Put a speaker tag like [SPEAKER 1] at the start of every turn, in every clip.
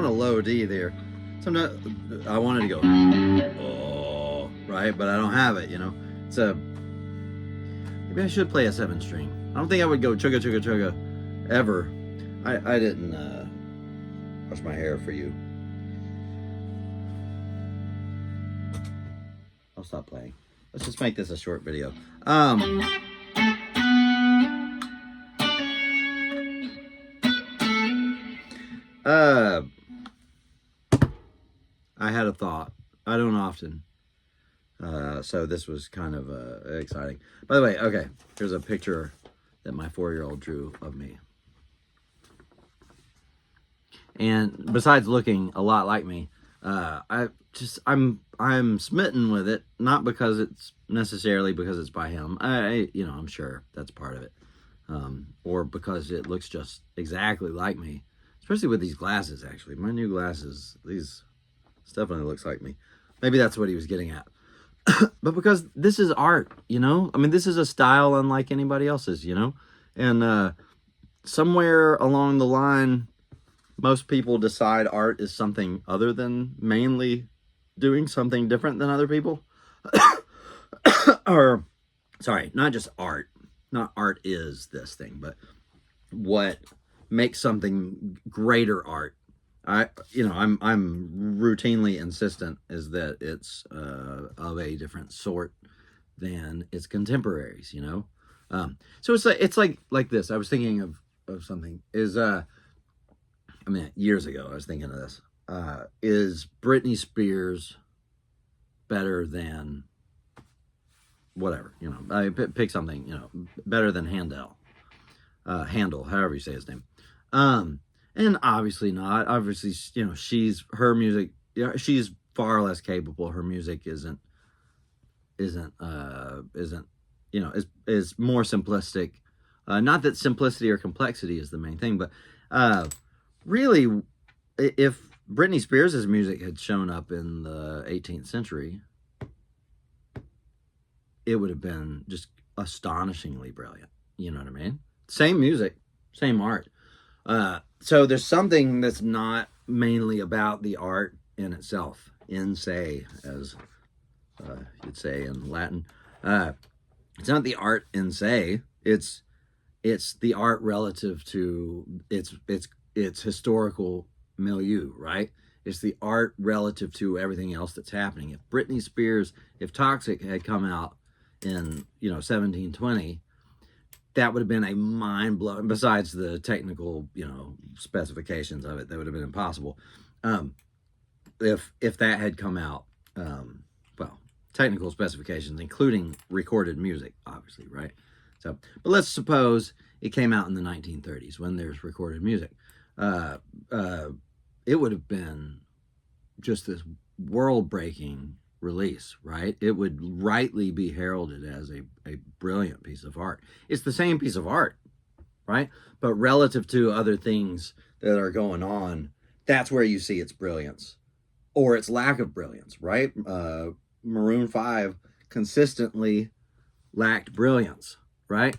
[SPEAKER 1] Low D there. Sometimes I wanted to go, oh, right, but I don't have it, you know. Maybe I should play a 7-string. I don't think I would go chugga chugga chugga ever. I didn't wash my hair for you. I'll stop playing. Let's just make this a short video. I had a thought. I don't often. So this was kind of exciting. By the way, okay, here's a picture that my 4-year-old drew of me. And besides looking a lot like me, I'm smitten with it, not because it's necessarily because it's by him. I'm sure that's part of it. Or because it looks just exactly like me. Especially with these glasses, actually. My new glasses, this definitely looks like me. Maybe that's what he was getting at. But because this is art, you know? I mean, this is a style unlike anybody else's, you know? And somewhere along the line, most people decide art is something other than mainly doing something different than other people. Or, sorry, not just art. Not art is this thing, but what makes something greater art. I'm routinely insistent is that it's of a different sort than its contemporaries, you know. So it's like this. I was thinking of something. Years ago I was thinking of this. Is Britney Spears better than whatever, you know? I pick something, you know, better than Handel, however you say his name. And obviously not. Obviously, you know, her music, she's far less capable. Her music isn't, you know, is more simplistic. Not that simplicity or complexity is the main thing, but really, if Britney Spears' music had shown up in the 18th century, it would have been just astonishingly brilliant. You know what I mean? Same music, same art. So there's something that's not mainly about the art in itself, in se, as you'd say in Latin. It's not the art in se. It's the art relative to its historical milieu, right? It's the art relative to everything else that's happening. If Toxic had come out in 1720. That would have been a mind-blowing, besides the technical, specifications of it, that would have been impossible. If that had come out, technical specifications, including recorded music, obviously, right? So, but let's suppose it came out in the 1930s when there's recorded music. It would have been just this world-breaking release, right? It would rightly be heralded as a brilliant piece of art. It's the same piece of art, right? But relative to other things that are going on, that's where you see its brilliance or its lack of brilliance, right? Maroon 5 consistently lacked brilliance, right?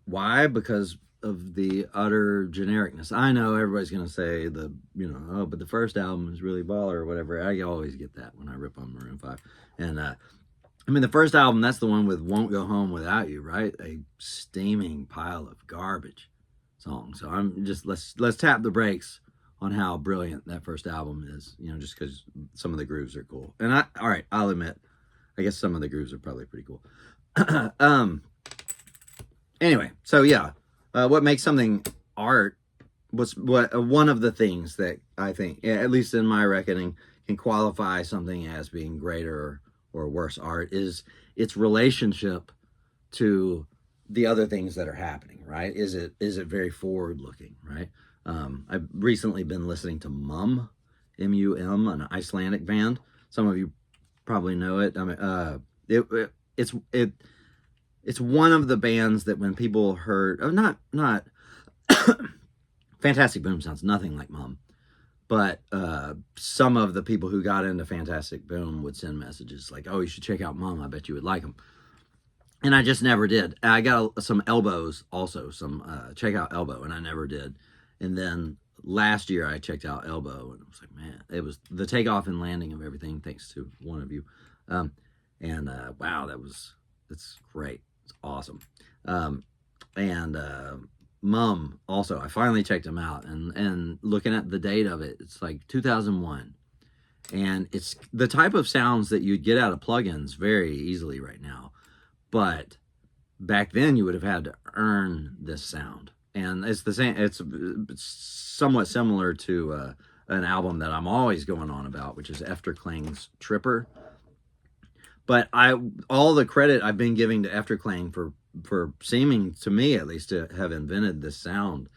[SPEAKER 1] Why? Because of the utter genericness. I know everybody's going to say but the first album is really baller or whatever. I always get that when I rip on Maroon 5. And the first album, that's the one with Won't Go Home Without You, right? A steaming pile of garbage songs. So I'm just, let's tap the brakes on how brilliant that first album is, just because some of the grooves are cool. And I'll admit, I guess some of the grooves are probably pretty cool. Anyway, so yeah. What makes something art was one of the things that I think, at least in my reckoning, can qualify something as being greater or worse art is its relationship to the other things that are happening, right? Is it very forward looking, right? I've recently been listening to Mum, M-U-M, an Icelandic band. Some of you probably know it. I mean, it's one of the bands that when people heard, not Fantastic Boom sounds nothing like Mum, but some of the people who got into Fantastic Boom would send messages like, "Oh, you should check out Mum. I bet you would like them." And I just never did. I got some Elbows also, some check out Elbow, and I never did. And then last year I checked out Elbow, and I was like, man, it was the takeoff and landing of everything, thanks to one of you. And wow, it's great. It's awesome. And Mum also, I finally checked them out, and looking at the date of it, it's like 2001. And it's the type of sounds that you'd get out of plugins very easily right now. But back then you would have had to earn this sound. And it's the same, it's somewhat similar to an album that I'm always going on about, which is Efterklang's Tripper. But all the credit I've been giving to Efterklang for seeming, to me at least, to have invented this sound.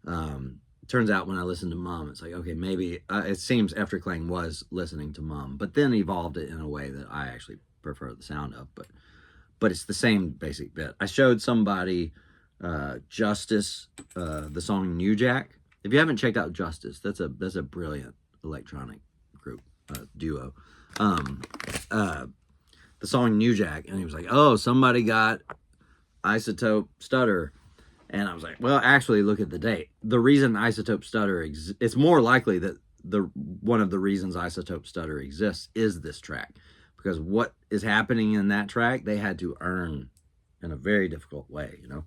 [SPEAKER 1] Turns out when I listened to Mum, it's like, okay, maybe it seems Efterklang was listening to Mum, but then evolved it in a way that I actually prefer the sound of. But it's the same basic bit. I showed somebody Justice, the song New Jack. If you haven't checked out Justice, that's a brilliant electronic group duo. The song New Jack, and he was like, "Oh, somebody got Isotope Stutter," and I was like, "Well, actually, look at the date. The reason Isotope Stutter it's more likely that one of the reasons Isotope Stutter exists is this track." Because what is happening in that track, they had to earn in a very difficult way, you know?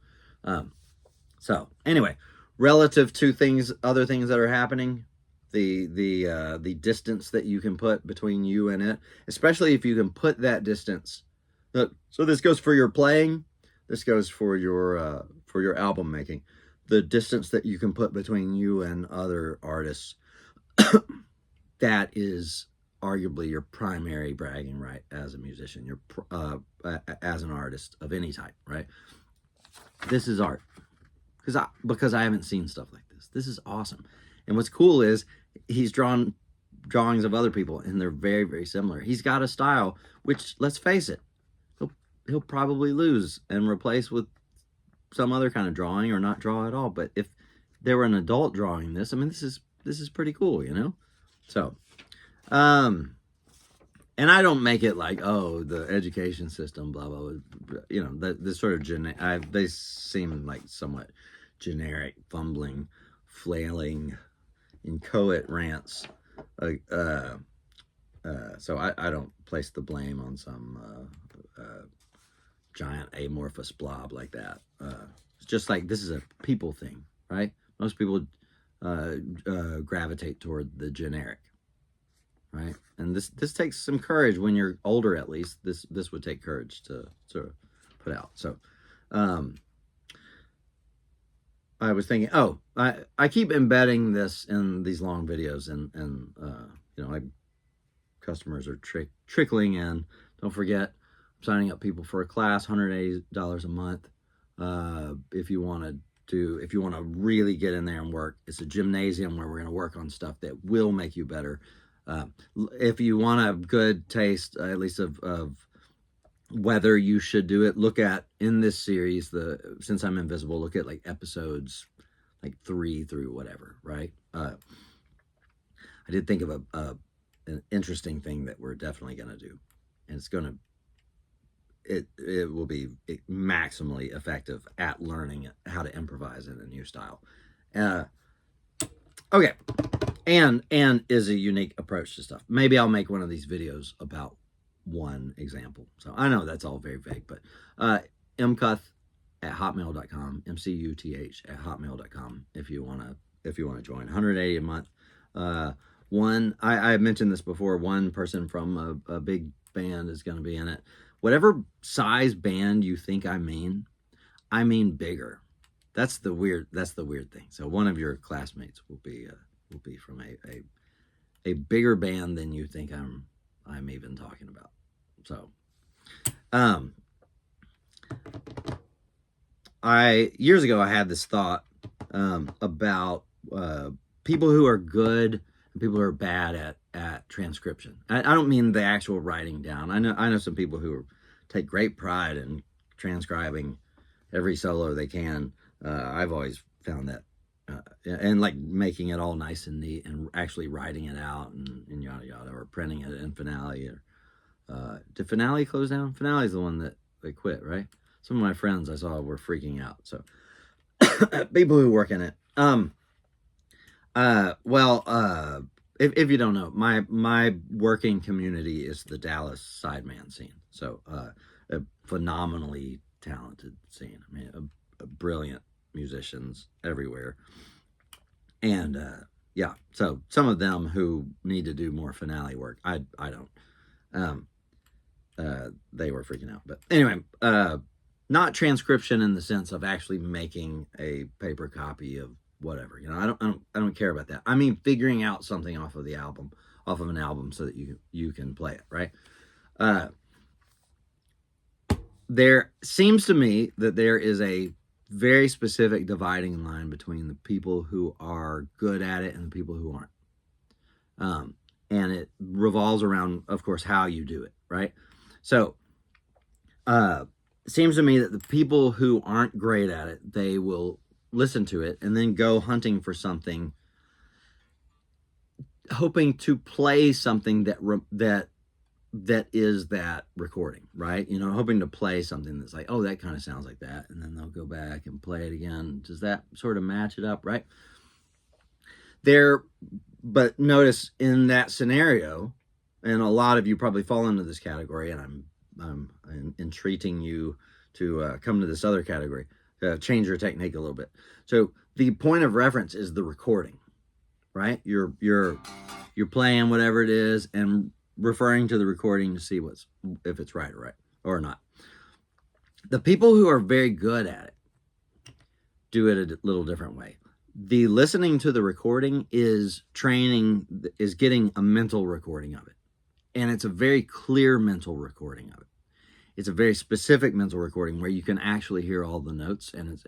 [SPEAKER 1] So anyway, relative to other things that are happening, the distance that you can put between you and it, especially if you can put that distance. So this goes for your playing, this goes for your album making. The distance that you can put between you and other artists, that is arguably your primary bragging right as a musician, as an artist of any type, right? This is art. Because I haven't seen stuff like this. This is awesome. And what's cool is he's drawn drawings of other people, and they're very, very similar. He's got a style which, let's face it, he'll probably lose and replace with some other kind of drawing, or not draw at all. But if there were an adult drawing this, I mean, this is pretty cool, you know? So and I don't make it like, oh, the education system, blah, blah, blah. You know, this sort of they seem like somewhat generic, fumbling, flailing, inchoate rants. So I don't place the blame on some giant amorphous blob like that. It's just like, this is a people thing, right? Most people gravitate toward the generic. Right, and this takes some courage when you're older. At least this would take courage to put out. So, I was thinking, oh, I keep embedding this in these long videos, and you know, customers are trickling in. Don't forget, I'm signing up people for a class, $180 a month. If you want to really get in there and work, it's a gymnasium where we're going to work on stuff that will make you better. If you want a good taste, at least of whether you should do it, look at, in this series, Since I'm Invisible, look at like episodes like 3 through whatever, right? I did think of an interesting thing that we're definitely going to do, and it will be maximally effective at learning how to improvise in a new style. Okay. And is a unique approach to stuff. Maybe I'll make one of these videos about one example. So I know that's all very vague, but mcuth@hotmail.com, mcuth@hotmail.com if you want to join. $180 a month. I mentioned this before, one person from a big band is going to be in it. Whatever size band you think I mean bigger. That's the weird thing. So one of your classmates will be from a bigger band than you think I'm even talking about. So, years ago I had this thought about people who are good and people who are bad at transcription. I don't mean the actual writing down. I know some people who take great pride in transcribing every solo they can. I've always found that, and like making it all nice and neat and actually writing it out and yada yada, or printing it in Finale. Or did Finale close down? Finale is the one that they quit, right? Some of my friends I saw were freaking out. So people who work in it. If you don't know, my working community is the Dallas sideman scene. So a phenomenally talented scene. I mean, a brilliant musicians everywhere. And yeah, so some of them who need to do more Finale work. I don't. They were freaking out. But anyway, not transcription in the sense of actually making a paper copy of whatever. You know, I don't care about that. I mean, figuring out something off of an album, so that you can play it, right? There seems to me that there is a very specific dividing line between the people who are good at it and the people who aren't. And it revolves around, of course, how you do it, right? So, it seems to me that the people who aren't great at it, they will listen to it and then go hunting for something, hoping to play something that is that recording, right? You know, hoping to play something that's like, oh, that kind of sounds like that, and then they'll go back and play it again. Does that sort of match it up, right? But notice in that scenario, and a lot of you probably fall into this category, and I'm entreating you to come to this other category, change your technique a little bit. So the point of reference is the recording, right? You're playing whatever it is and referring to the recording to see if it's right or not. The people who are very good at it do it a little different way. The listening to the recording is getting a mental recording of it. And it's a very clear mental recording of it. It's a very specific mental recording where you can actually hear all the notes and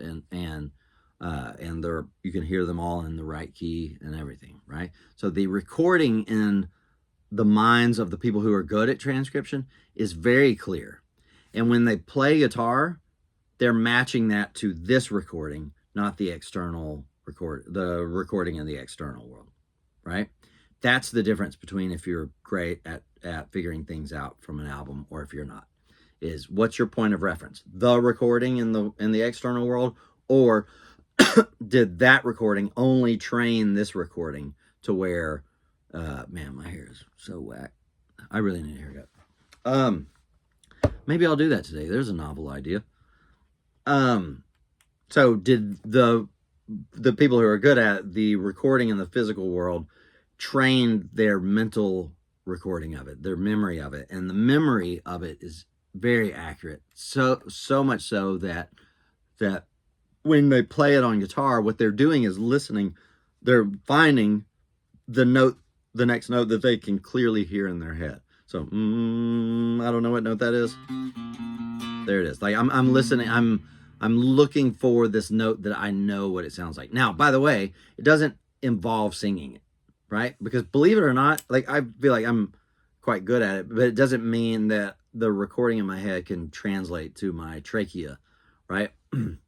[SPEAKER 1] you can hear them all in the right key and everything, right? So the recording in the minds of the people who are good at transcription is very clear. And when they play guitar, they're matching that to this recording, not the recording in the external world, right? That's the difference between if you're great at figuring things out from an album or if you're not. Is what's your point of reference? The recording in the external world, or did that recording only train this recording to where, man, my hair is so whack. I really need a haircut. Maybe I'll do that today. There's a novel idea. So did the people who are good at the recording in the physical world trained their mental recording of it, their memory of it, and the memory of it is very accurate. So much so that when they play it on guitar, what they're doing is listening. They're finding the next note that they can clearly hear in their head. So, I don't know what note that is. There it is. Like I'm listening. I'm looking for this note that I know what it sounds like. Now, by the way, it doesn't involve singing it, right? Because believe it or not, like I feel like I'm quite good at it, but it doesn't mean that the recording in my head can translate to my trachea, right? I'm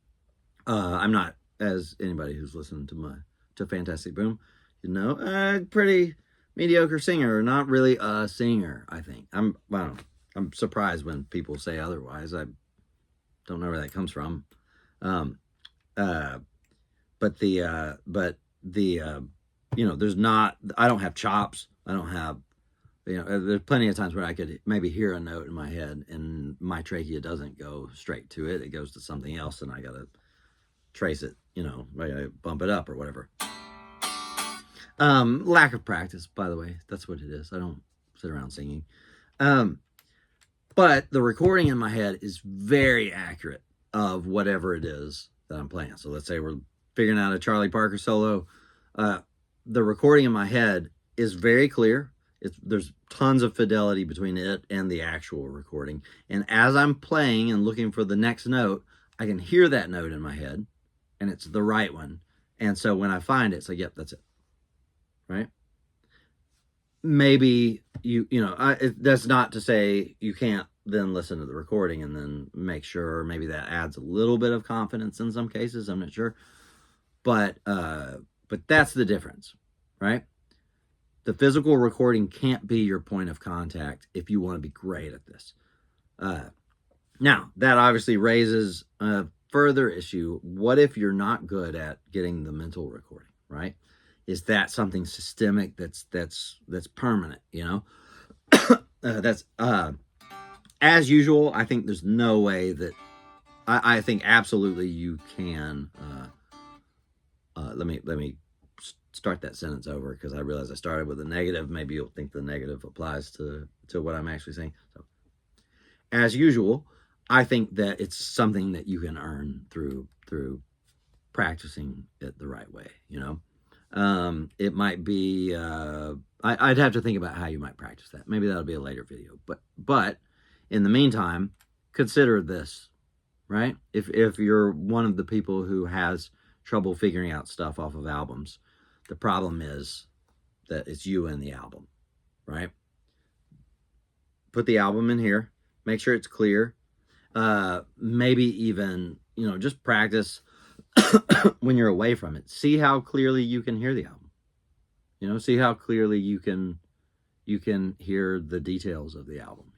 [SPEAKER 1] not, as anybody who's listened to Fantastic Boom, you know, pretty mediocre singer, not really a singer. I think I'm surprised when people say otherwise. I don't know where that comes from. But you know, I don't have chops. I don't have, you know, there's plenty of times where I could maybe hear a note in my head and my trachea doesn't go straight to it. It goes to something else and I got to trace it, you know, I got to bump it up or whatever. Lack of practice, by the way, that's what it is. I don't sit around singing. But the recording in my head is very accurate of whatever it is that I'm playing. So let's say we're figuring out a Charlie Parker solo. The recording in my head is very clear. There's tons of fidelity between it and the actual recording. And as I'm playing and looking for the next note, I can hear that note in my head, and it's the right one. And so when I find it, it's like, yep, that's it, right? Maybe that's not to say you can't then listen to the recording and then make sure. Maybe that adds a little bit of confidence in some cases. I'm not sure, but that's the difference, right? The physical recording can't be your point of contact if you want to be great at this. Now, that obviously raises a further issue. What if you're not good at getting the mental recording, right? Is that something systemic that's permanent, that's as usual. I think there's no way that I think absolutely you can. Let me start that sentence over, because I realize I started with a negative. Maybe you'll think the negative applies to what I'm actually saying. So, as usual, I think that it's something that you can earn through practicing it the right way. It might be. I'd have to think about how you might practice that. Maybe that'll be a later video. But in the meantime, consider this, right? If you're one of the people who has trouble figuring out stuff off of albums, the problem is that it's you and the album, right? Put the album in here. Make sure it's clear. Maybe even, just practice when you're away from it. See how clearly you can hear the album. See how clearly you can hear the details of the album.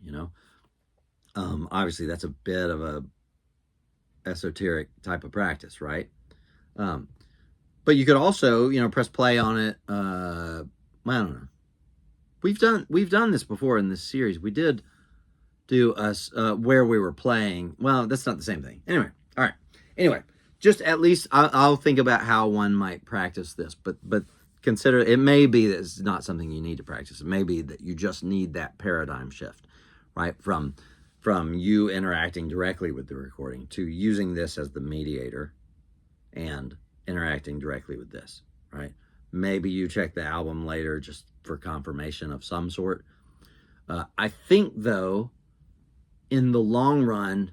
[SPEAKER 1] Obviously that's a bit of a esoteric type of practice, right? But you could also, press play on it. I don't know. We've done this before in this series. We did do us where we were playing. Well, that's not the same thing. Anyway, all right. Anyway, just at least I'll think about how one might practice this. But consider, it may be that it's not something you need to practice. It may be that you just need that paradigm shift, right? From you interacting directly with the recording to using this as the mediator and interacting directly with this, right? Maybe you check the album later just for confirmation of some sort. I think, though, in the long run,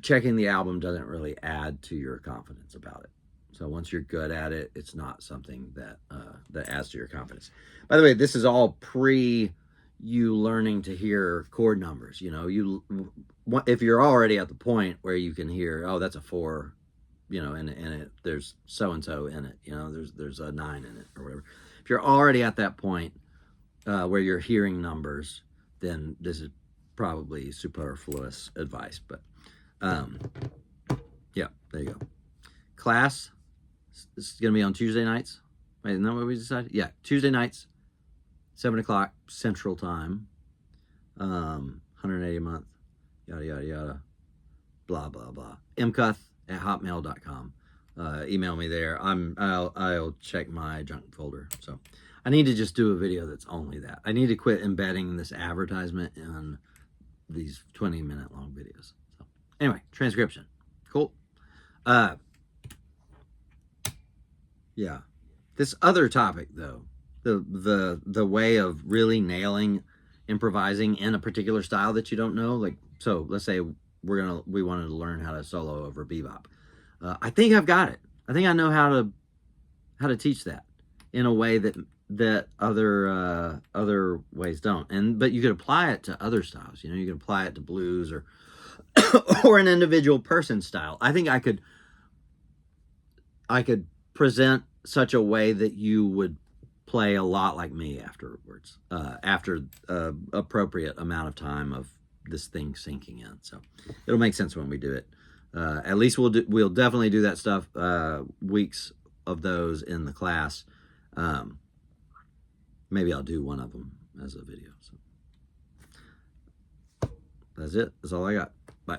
[SPEAKER 1] checking the album doesn't really add to your confidence about it. So once you're good at it, it's not something that adds to your confidence. By the way, this is all pre you learning to hear chord numbers. If you're already at the point where you can hear, oh, that's a 4, and it there's so and so in it, there's a 9 in it or whatever. If you're already at that point where you're hearing numbers, then this is probably superfluous advice. But yeah, there you go. Class, this is going to be on Tuesday nights. Wait, isn't that what we decided? Yeah, Tuesday nights, 7 o'clock Central Time, 180 a month, yada, yada, yada, blah, blah, blah. mcuth@hotmail.com. Email me there. I'll check my junk folder. So I need to just do a video that's only that. I need to quit embedding this advertisement in these 20-minute long videos. So anyway, transcription. Cool. Yeah. This other topic, though, the way of really nailing improvising in a particular style that you don't know, like, so let's say we wanted to learn how to solo over bebop. I think I've got it. I think I know how to teach that in a way that other ways don't. But you could apply it to other styles. You could apply it to blues or or an individual person style. I think I could present such a way that you would play a lot like me afterwards, after appropriate amount of time of this thing sinking in. So it'll make sense when we do it. At least we'll definitely do that stuff, weeks of those in the class. Maybe I'll do one of them as a video. So that's it. That's all I got. Bye.